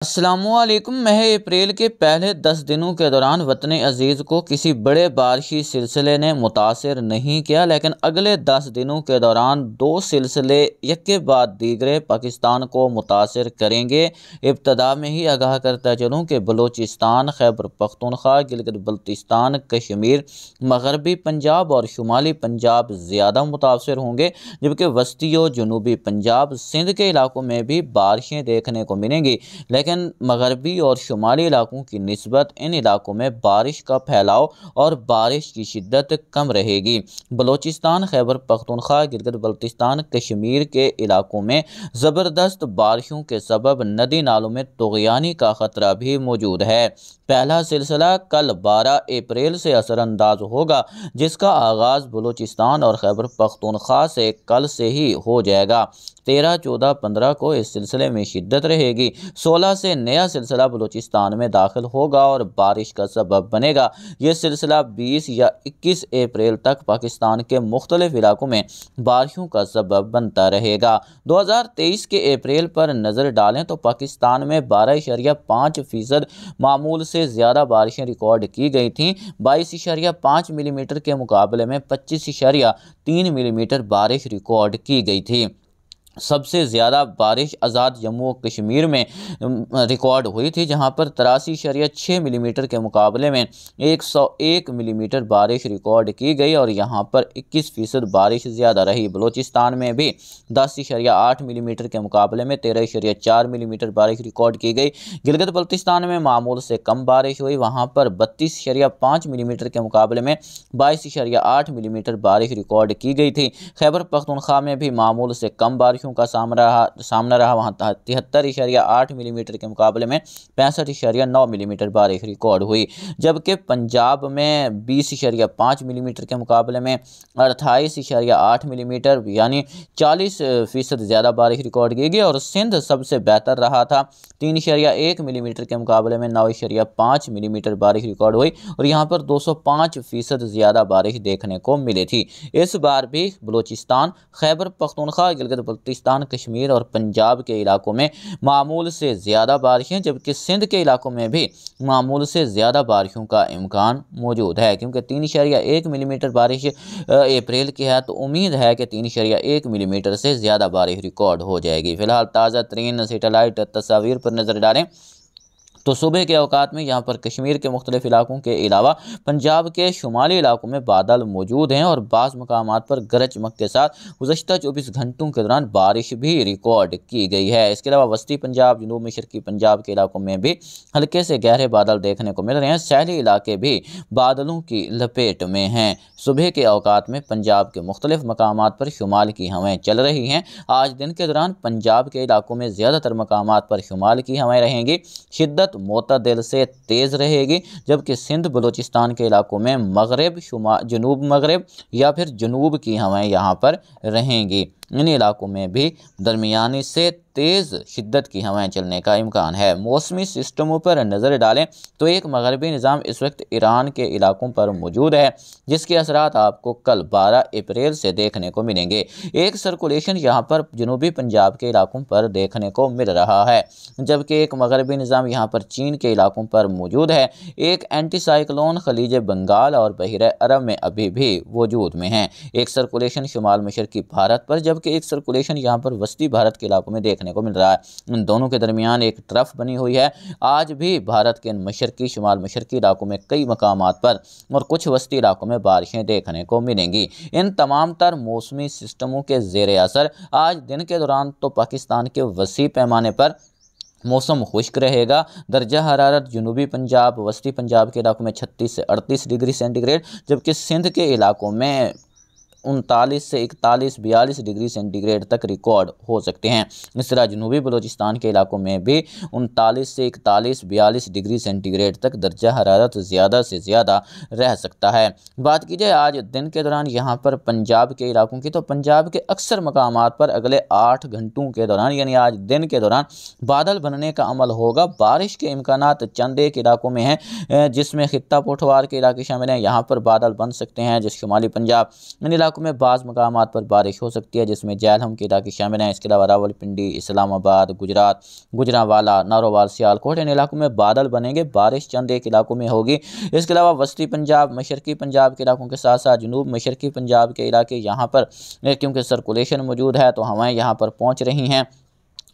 अस्सलामुअलैकुम। माह अप्रैल के पहले 10 दिनों के दौरान वतन अजीज़ को किसी बड़े बारिशी सिलसिले ने मुतासर नहीं किया, लेकिन अगले 10 दिनों के दौरान दो सिलसिले एक के बाद दीगरे पाकिस्तान को मुतासर करेंगे। इब्तदा में ही आगाह करता चलूँ कि बलूचिस्तान, खैबर पख्तूनख्वा, गिलगित बल्तिस्तान, कश्मीर, मगरबी पंजाब और शुमाली पंजाब ज़्यादा मुतासर होंगे, जबकि वस्ती और जनूबी पंजाब, सिंध के इलाकों में भी बारिशें देखने को मिलेंगी। लेकिन मगरबी और शुमाली इलाकों की निस्बत इन इलाकों में बारिश का फैलाव और बारिश की शिद्दत कम रहेगी। बलूचिस्तान, खैबर पख्तूनख्वा, गिलगित बल्तिस्तान, कश्मीर के इलाकों में ज़बरदस्त बारिशों के सबब नदी नालों में तुग़यानी का ख़तरा भी मौजूद है। पहला सिलसिला कल 12 अप्रैल से असरअंदाज होगा, जिसका आगाज़ बलूचिस्तान और खैबर पख्तूनख्वा से कल से ही हो जाएगा। 13, 14, 15 को इस सिलसिले में शिद्दत रहेगी। 16 से नया सिलसिला बलूचिस्तान में दाखिल होगा और बारिश का सबब बनेगा। यह सिलसिला 20 या 21 अप्रैल तक पाकिस्तान के मुख्तलिफ इलाकों में बारिशों का सबब बनता रहेगा। 2023 के अप्रैल पर नज़र डालें तो पाकिस्तान में 12.5% मामूल से ज़्यादा बारिशें रिकॉर्ड की गई थीं। 22.5 मिलीमीटर के मुकाबले में 25.3 मिलीमीटर बारिश रिकॉर्ड की गई थी। सबसे ज़्यादा बारिश आज़ाद जम्मू और कश्मीर में रिकॉर्ड हुई थी, जहां पर 83.6 मिलीमीटर के मुकाबले में 101 मिलीमीटर बारिश रिकॉर्ड की गई और यहां पर 21% बारिश ज़्यादा रही। बलूचिस्तान में भी 10.8 मिलीमीटर के मुकाबले में 13.4 मिलीमीटर बारिश रिकॉर्ड की गई। गिलगित बल्तिस्तान में मामूल से कम बारिश हुई, वहां पर 32.5 मिलीमीटर के मुकाबले में 22.8 मिलीमीटर बारिश रिकॉर्ड की गई थी। खैबर पख्तूनख्वा में भी मामूल से कम बारिशों का सामना रहा, वहाँ 73.8 मिलीमीटर के मुकाबले में 65.9 मिलीमीटर बारिश रिकॉर्ड हुई। जबकि पंजाब में 20.5 मिलीमीटर के मुकाबले में 28.8 मिलीमीटर यानी 40% ज़्यादा बारिश रिकॉर्ड की गई और सिंध सबसे बेहतर रहा था। 3.1 मिलीमीटर के मुकाबले में 9.5 मिलीमीटर बारिश रिकॉर्ड हुई और यहाँ पर 205% ज़्यादा बारिश देखने को मिली थी। इस बार भी बलूचिस्तान, खैबर पख्तूनख्वा, गिलगित बल्तिस्तान, कश्मीर और पंजाब के इलाकों में मामूल से ज़्यादा बारिशें, जबकि सिंध के इलाकों में भी मामूल से ज़्यादा बारिशों का इम्कान मौजूद है। क्योंकि 3.1 मिलीमीटर बारिश अप्रैल की है, तो उम्मीद है कि 3.1 मिलीमीटर से ज़्यादा बारिश रिकॉर्ड हो जाएगी। फिलहाल ताज़ा तरीन सैटेलाइट तस्वीर पर नज़र डालें तो सुबह के औकात में यहाँ पर कश्मीर के मुख्तलिफ इलाकों के अलावा पंजाब के शुमाली इलाकों में बादल मौजूद हैं और बाज़ मकामात पर गरज चमक के साथ गुज़श्ता 24 घंटों के दौरान बारिश भी रिकॉर्ड की गई है। इसके अलावा वस्ती पंजाब, जनूब मशरकी पंजाब के इलाकों में भी हल्के से गहरे बादल देखने को मिल रहे हैं। सैली इलाके भी बादलों की लपेट में हैं। सुबह के औकात में पंजाब के मुख्तलिफ मकामात पर शुमाल की हवाएँ चल रही हैं। आज दिन के दौरान पंजाब के इलाकों में ज़्यादातर मकामात पर शुमाल की हवाएँ रहेंगी। शिद्दत मोतदिल से तेज़ रहेगी, जबकि सिंध बलूचिस्तान के इलाकों में मगरब, जनूब मगरब या फिर जनूब की हवाएं यहाँ पर रहेंगी। इन इलाकों में भी दरमियानी से तेज़ शिद्दत की हवाएं चलने का इम्कान है। मौसमी सिस्टमों पर नज़र डालें तो एक मगरबी निज़ाम इस वक्त ईरान के इलाकों पर मौजूद है, जिसके असरात आपको कल 12 अप्रैल से देखने को मिलेंगे। एक सर्कुलेशन यहाँ पर जनूबी पंजाब के इलाकों पर देखने को मिल रहा है, जबकि एक मगरबी निज़ाम यहाँ पर चीन के इलाकों पर मौजूद है। एक एंटी साइक्लोन खलीज बंगाल और बहिर अरब में अभी भी वजूद में है। एक सर्कुलेशन शुमाल मशरकी भारत पर, जबकि एक सर्कुलेशन यहाँ पर वस्ती भारत के इलाकों में देखने को मिल रहा है। इन दोनों के दरमियान एक ट्रफ बनी हुई है। आज भी भारत के मशरकी, शुमाल मशरकी इलाकों में कई मकामात पर और कुछ वस्ती इलाकों में बारिशें देखने को मिलेंगी। इन तमाम तर मौसमी सिस्टमों के ज़ेर असर आज दिन के दौरान तो पाकिस्तान के वसी पैमाने पर मौसम खुश्क रहेगा। दर्जा हरारत जनूबी पंजाब, वस्ती पंजाब के इलाकों में 36 से 38 डिग्री सेंटीग्रेड, जबकि सिंध के इलाकों में 39 से 41, 42 डिग्री सेंटीग्रेड तक रिकॉर्ड हो सकते हैं। इस तरह जनूबी बलूचिस्तान के इलाकों में भी 39 से 41, 42 डिग्री सेंटीग्रेड तक दर्जा हरारत ज़्यादा से ज़्यादा रह सकता है। बात की जाए आज दिन के दौरान यहाँ पर पंजाब के इलाकों की, तो पंजाब के अक्सर मकामात पर अगले 8 घंटों के दौरान यानी आज दिन के दौरान बादल बनने का अमल होगा। बारिश के इम्कानात चंद एक इलाकों में हैं, जिसमें खित्ता पोठवार के इलाके शामिल हैं। यहाँ पर बादल बन सकते हैं, जिस शुमाली पंजाब इन इलाकों में बाज़ मकामात पर बारिश हो सकती है, जिसमें जेहलम के इलाके शामिल हैं। इसके अलावा रावलपिंडी, इस्लामाबाद, गुजरात, गुजरांवाला, नारोवाल, सियालकोट, इन इलाकों में बादल बनेंगे। बारिश चंद एक इलाकों में होगी। इसके अलावा वस्ती पंजाब, मशरकी पंजाब के इलाकों के साथ साथ जनूब मशरकी पंजाब के इलाके, यहाँ पर क्योंकि सर्कुलेशन मौजूद है तो हवाएं यहाँ पर पहुँच रही हैं।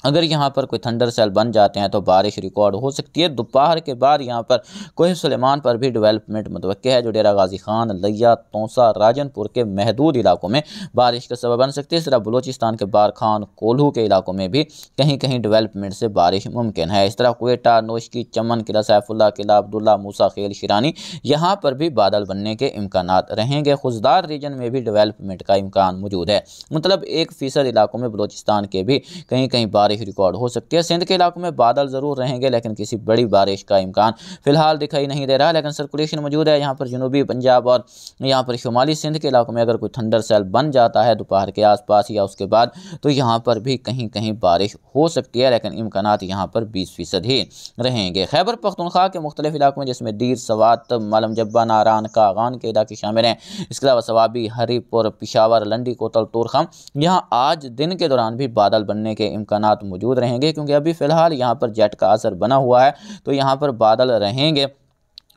अगर यहाँ पर कोई थंडर सेल बन जाते हैं तो बारिश रिकॉर्ड हो सकती है। दोपहर के बाद यहाँ पर कोह सुलेमान पर भी डेवलपमेंट मुतवक्के है, जो डेरा गाजी खान, लिया, तौसा, राजनपुर के महदूद इलाकों में बारिश का सबब बन सकती है। इस तरह बलूचिस्तान के बारखान, कोल्हू के इलाकों में भी कहीं कहीं डेवलपमेंट से बारिश मुमकिन है। इस तरह क्वेटा, नोशकी, चमन, किला सैफुल्ला, किला अब्दुल्ला, मूसा खेल, शिरानी, यहाँ पर भी बादल बनने के इम्कान रहेंगे। खुजदार रीजन में भी डेवलपमेंट का इम्कान मौजूद है। मतलब 1% इलाकों में बलूचिस्तान के भी कहीं कहीं बारिश रिकॉर्ड हो सकती है। सिंध के इलाकों में बादल जरूर रहेंगे, लेकिन किसी बड़ी बारिश का इम्कान फिलहाल दिखाई नहीं दे रहा, लेकिन सर्कुलेशन मौजूद है। यहाँ पर जनूबी पंजाब और यहाँ पर शुमाली सिंध के इलाकों में अगर कोई थंडर सेल बन जाता है दोपहर के आसपास या उसके बाद, तो यहाँ पर भी कहीं कहीं बारिश हो सकती है, लेकिन इम्कानात यहाँ पर 20% ही रहेंगे। खैबर पख्तूनख्वा के मुख्तलिफ इलाकों में, जिसमें दीर, सवात, मालम जब्बा, नारान, कागान के इलाके शामिल हैं। इसके अलावा सवाबी, हरीपुर, पिशावर, लंडी, कोतल, तोरखम, यहाँ आज दिन के दौरान भी बादल बनने के इम्कानात मौजूद रहेंगे, क्योंकि अभी फ़िलहाल यहाँ पर जेट का असर बना हुआ है, तो यहाँ पर बादल रहेंगे।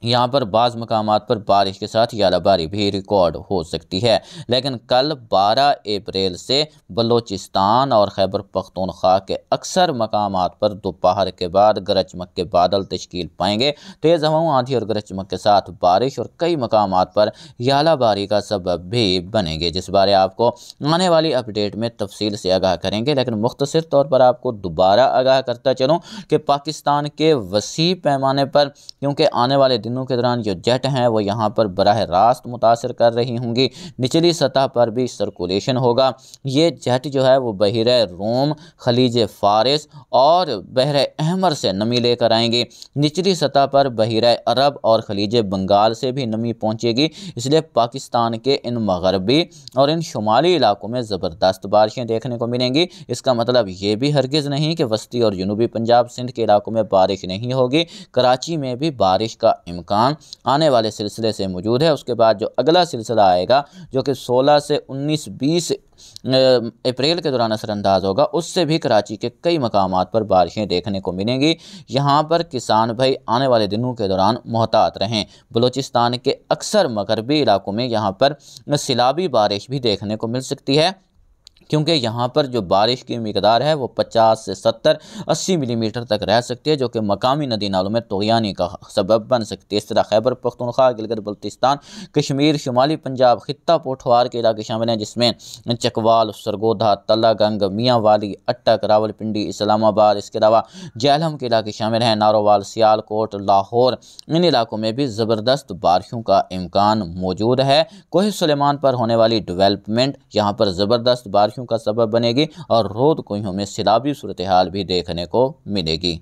यहाँ पर बाज़ मकामात पर बारिश के साथ यालाबारी भी रिकॉर्ड हो सकती है। लेकिन कल 12 अप्रैल से बलूचिस्तान और खैबर पख्तूनख्वा के अक्सर मकामात पर दोपहर के बाद गरज चमक के बादल तश्कील पाएंगे। तेज़ हवाओं, आंधी और गरज चमक के साथ बारिश और कई मकामात पर यालाबारी का सबब भी बनेंगे, जिस बारे आपको आने वाली अपडेट में तफसील से आगाह करेंगे। लेकिन मुख्तसर तौर पर आपको दोबारा आगाह करता चलूँ कि पाकिस्तान के वसी पैमाने पर, क्योंकि आने वाले दिनों के दौरान जो जेट हैं वो यहाँ पर बराह रास्त मुतासर कर रही होंगी, निचली सतह पर भी सर्कुलेशन होगा। ये जेट जो है वो बहिर रोम, खलीज फारिस और बहर अहमर से नमी लेकर आएंगे। निचली सतह पर बहिर अरब और खलीज बंगाल से भी नमी पहुँचेगी, इसलिए पाकिस्तान के इन मगरबी और इन शुमाली इलाकों में ज़बरदस्त बारिशें देखने को मिलेंगी। इसका मतलब ये भी हरगिज़ नहीं कि वस्ती और जनूबी पंजाब, सिंध के इलाकों में बारिश नहीं होगी। कराची में भी बारिश का इम्कान आने वाले सिलसिले से मौजूद है। उसके बाद जो अगला सिलसिला आएगा, जो कि 16 से 19-20 अप्रैल के दौरान असरअंदाज होगा, उससे भी कराची के कई मकामात पर बारिशें देखने को मिलेंगी। यहाँ पर किसान भाई आने वाले दिनों के दौरान मोहतात रहें। बलूचिस्तान के अक्सर मगरबी इलाकों में यहाँ पर सिलाबी बारिश भी देखने को मिल सकती है, क्योंकि यहाँ पर जो बारिश की मिकदार है वो 50 से 70-80 मिलीमीटर तक रह सकती है, जो कि मकामी नदी नालों में तोयानी का सबब बन सकती है। इस तरह खैबर पख्तूनख्वा, गिलगित बल्तिस्तान, कश्मीर, शुमाली पंजाब, खित्ता पोठवार के इलाके शामिल हैं, जिसमें चकवाल, सरगोधा, तलागंग, मियाँ वाली, अटक, रावलपिंडी, इस्लामाबाद, इसके अलावा जेहलम के इलाके शामिल हैं, नारोवाल, सियालकोट, लाहौर, इन इलाकों में भी ज़बरदस्त बारिशों का इम्कान मौजूद है। कोह सुलेमान पर होने वाली डेवलपमेंट यहाँ पर ज़बरदस्त बारिश का सबब बनेगी और रोद कोहियों में सैलाबी सूरत हाल भी देखने को मिलेगी।